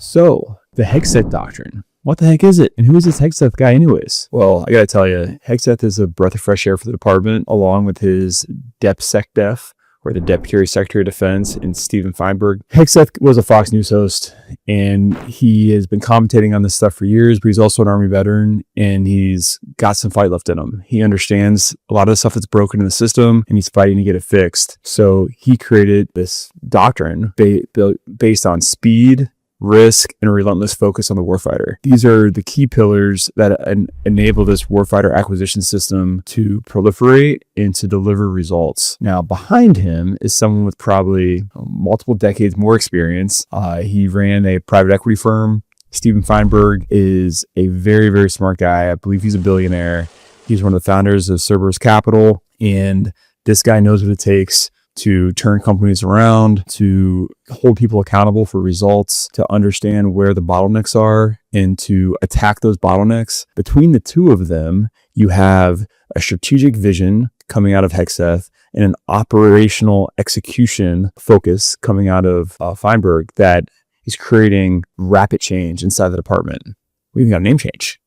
So, the Hegseth Doctrine. What the heck is it? And who is this Hegseth guy anyways? Well, I gotta tell you, Hegseth is a breath of fresh air for the department, along with his DepSecDef, or the Deputy Secretary of Defense, and Stephen Feinberg. Hegseth was a Fox News host, and he has been commentating on this stuff for years, but he's also an Army veteran, and he's got some fight left in him. He understands a lot of the stuff that's broken in the system, and he's fighting to get it fixed. So he created this doctrine based on speed, risk, and a relentless focus on the warfighter. These are the key pillars that enable this warfighter acquisition system to proliferate and to deliver results. Now, behind him is someone with probably multiple decades more experience. He ran a private equity firm. Stephen Feinberg is a very, very smart guy. I believe he's a billionaire. He's one of the founders of Cerberus Capital, and this guy knows what it takes to turn companies around, to hold people accountable for results, to understand where the bottlenecks are, and to attack those bottlenecks. Between the two of them, you have a strategic vision coming out of Hegseth and an operational execution focus coming out of Feinberg that is creating rapid change inside the department. We even got a name change.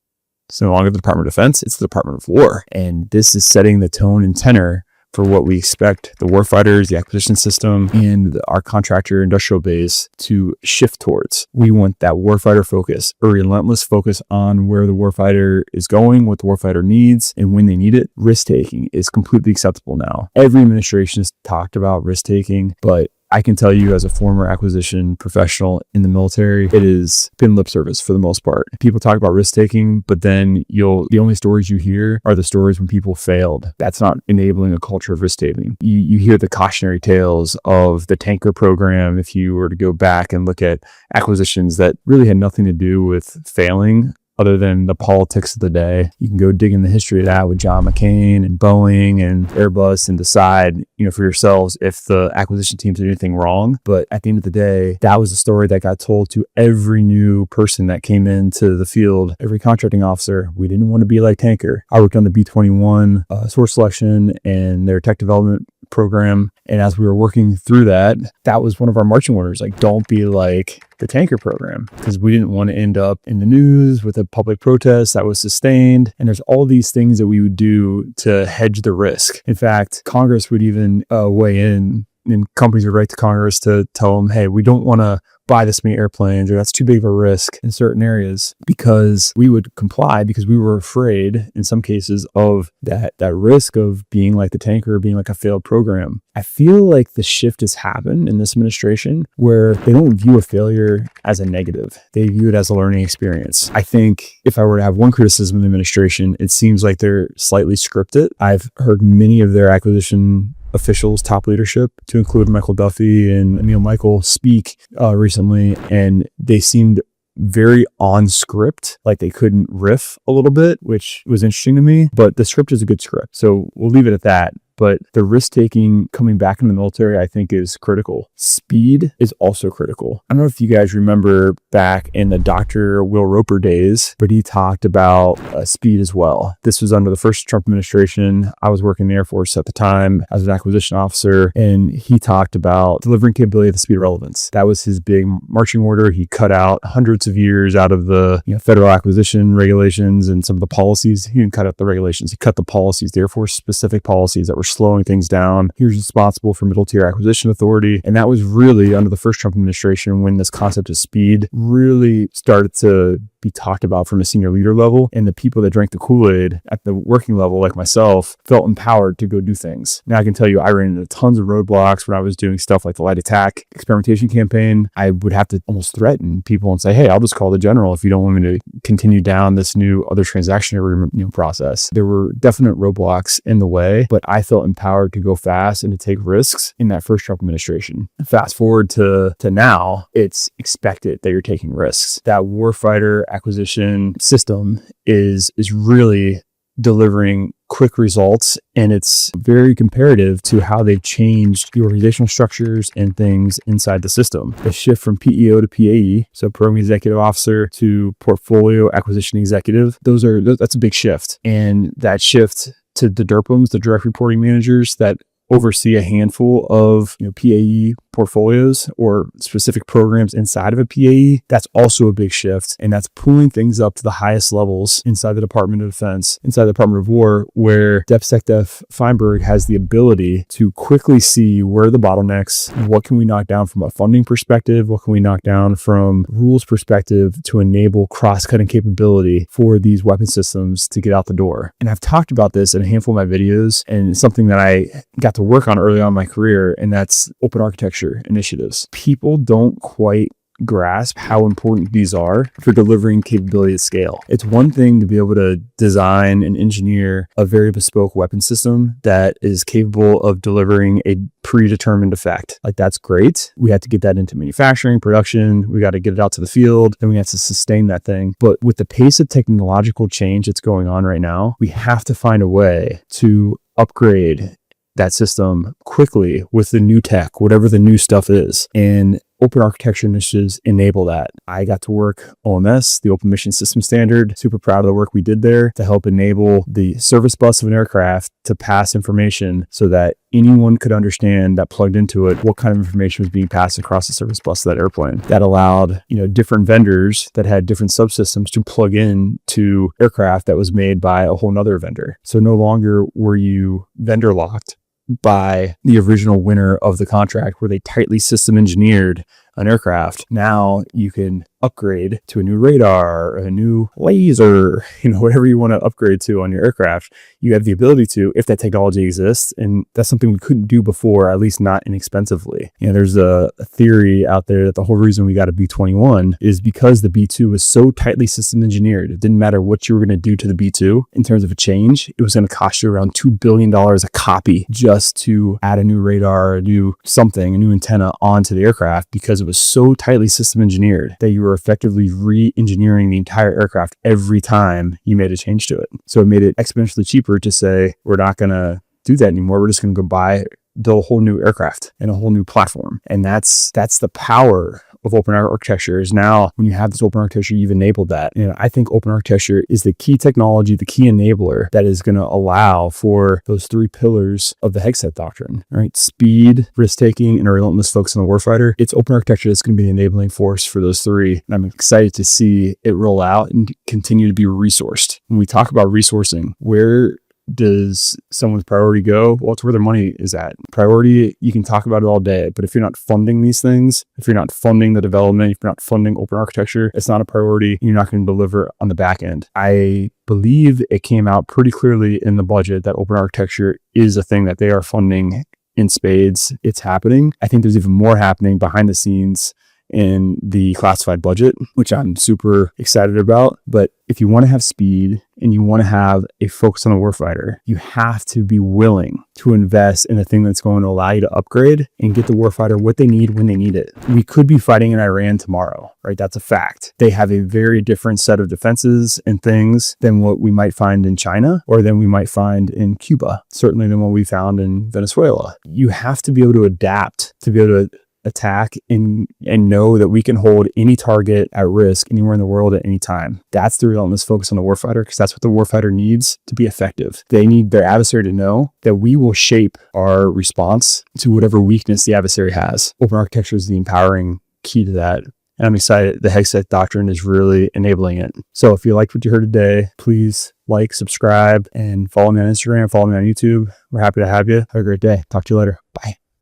It's no longer the Department of Defense, it's the Department of War. And this is setting the tone and tenor for what we expect the warfighters, the acquisition system, and our contractor industrial base to shift towards. We want that warfighter focus, a relentless focus on where the warfighter is going, what the warfighter needs, and when they need it. Risk-taking is completely acceptable now. Every administration has talked about risk-taking, but I can tell you as a former acquisition professional in the military, it has been lip service for the most part. People talk about risk-taking, but then the only stories you hear are the stories when people failed. That's not enabling a culture of risk-taking. You hear the cautionary tales of the tanker program if you were to go back and look at acquisitions that really had nothing to do with failing other than the politics of the day. You can go dig in the history of that with John McCain and Boeing and Airbus and decide, for yourselves if the acquisition teams did anything wrong. But at the end of the day, that was a story that got told to every new person that came into the field, every contracting officer. We didn't want to be like Tanker. I worked on the B-21 source selection and their tech development program. And as we were working through that was one of our marching orders. Like, don't be like the Tanker program, because we didn't want to end up in the news with a public protest that was sustained. And there's all these things that we would do to hedge the risk. In fact, Congress would even weigh in, and companies would write to Congress to tell them, hey, we don't want to buy this many airplanes, or that's too big of a risk in certain areas, because we would comply because we were afraid in some cases of that risk of being like the Tanker, being like a failed program. I feel like the shift has happened in this administration where they don't view a failure as a negative. They view it as a learning experience. I think if I were to have one criticism of the administration, it seems like they're slightly scripted. I've heard many of their acquisition officials, top leadership, to include Michael Duffy and Emil Michael, speak recently, and they seemed very on script, like they couldn't riff a little bit, which was interesting to me. But the script is a good script, so we'll leave it at that. But the risk-taking coming back in the military, I think, is critical. Speed is also critical. I don't know if you guys remember back in the Dr. Will Roper days, but he talked about speed as well. This was under the first Trump administration. I was working in the Air Force at the time as an acquisition officer, and he talked about delivering capability at the speed of relevance. That was his big marching order. He cut out hundreds of years out of the federal acquisition regulations and some of the policies. He didn't cut out the regulations. He cut the policies, the Air Force specific policies that were slowing things down. He was responsible for middle tier acquisition authority. And that was really under the first Trump administration when this concept of speed really started to be talked about from a senior leader level. And the people that drank the Kool-Aid at the working level, like myself, felt empowered to go do things. Now, I can tell you, I ran into tons of roadblocks when I was doing stuff like the light attack experimentation campaign. I would have to almost threaten people and say, hey, I'll just call the general if you don't want me to continue down this new other transaction agreement process. There were definite roadblocks in the way, but I felt empowered to go fast and to take risks in that first Trump administration. Fast forward to now, it's expected that you're taking risks. That warfighter acquisition system is really delivering quick results, and it's very comparative to how they've changed the organizational structures and things inside the system. The shift from PEO to PAE, so Program Executive Officer, to Portfolio Acquisition Executive, that's a big shift. And that shift to the DERPMs, the direct reporting managers that oversee a handful of PAE portfolios or specific programs inside of a PAE. That's also a big shift, and that's pulling things up to the highest levels inside the Department of Defense, inside the Department of War, where DepSecDef Feinberg has the ability to quickly see where are the bottlenecks, what can we knock down from a funding perspective, what can we knock down from rules perspective to enable cross-cutting capability for these weapon systems to get out the door. And I've talked about this in a handful of my videos, and it's something that I got to work on early on in my career, and that's open architecture initiatives. People don't quite grasp how important these are for delivering capability at scale. It's one thing to be able to design and engineer a very bespoke weapon system that is capable of delivering a predetermined effect. Like, that's great. We have to get that into manufacturing, production. We got to get it out to the field. Then we have to sustain that thing. But with the pace of technological change that's going on right now, we have to find a way to upgrade that system quickly with the new tech, whatever the new stuff is. And open architecture initiatives enable that. I got to work OMS, the Open Mission System Standard. Super proud of the work we did there to help enable the service bus of an aircraft to pass information so that anyone could understand that plugged into it what kind of information was being passed across the service bus of that airplane. That allowed, different vendors that had different subsystems to plug in to aircraft that was made by a whole nother vendor. So no longer were you vendor locked by the original winner of the contract where they tightly system engineered an aircraft. Now you can upgrade to a new radar, a new laser, whatever you want to upgrade to on your aircraft. You have the ability to, if that technology exists, and that's something we couldn't do before, at least not inexpensively. There's a theory out there that the whole reason we got a B-21 is because the B-2 was so tightly system engineered. It didn't matter what you were going to do to the B-2 in terms of a change. It was going to cost you around $2 billion a copy just to add a new radar, a new antenna onto the aircraft, because it was so tightly system engineered that you were effectively re-engineering the entire aircraft every time you made a change to it. So it made it exponentially cheaper to say, we're not going to do that anymore. We're just going to go buy the whole new aircraft and a whole new platform. And that's the power of open architecture. Is now when you have this open architecture, you've enabled that. I think open architecture is the key technology, the key enabler that is going to allow for those three pillars of the Hegseth Doctrine, right? Speed, risk-taking, and a relentless focus on the warfighter. It's open architecture that's going to be the enabling force for those three. And I'm excited to see it roll out and continue to be resourced. When we talk about resourcing, where does someone's priority go? Well, it's where their money is at. Priority, you can talk about it all day, but if you're not funding these things, if you're not funding the development, if you're not funding open architecture, it's not a priority. You're not going to deliver on the back end. I believe it came out pretty clearly in the budget that open architecture is a thing that they are funding in spades. It's happening. I think there's even more happening behind the scenes in the classified budget, which I'm super excited about. But if you want to have speed and you want to have a focus on the warfighter, you have to be willing to invest in a thing that's going to allow you to upgrade and get the warfighter what they need when they need it. We could be fighting in Iran tomorrow, right? That's a fact. They have a very different set of defenses and things than what we might find in China or than we might find in Cuba, certainly than what we found in Venezuela. You have to be able to adapt to be able to attack and know that we can hold any target at risk anywhere in the world at any time. That's the relentless focus on the warfighter, because that's what the warfighter needs to be effective. They need their adversary to know that we will shape our response to whatever weakness the adversary has. Open architecture is the empowering key to that. And I'm excited the Hegseth Doctrine is really enabling it. So if you liked what you heard today, please like, subscribe, and follow me on Instagram, follow me on YouTube. We're happy to have you. Have a great day. Talk to you later. Bye.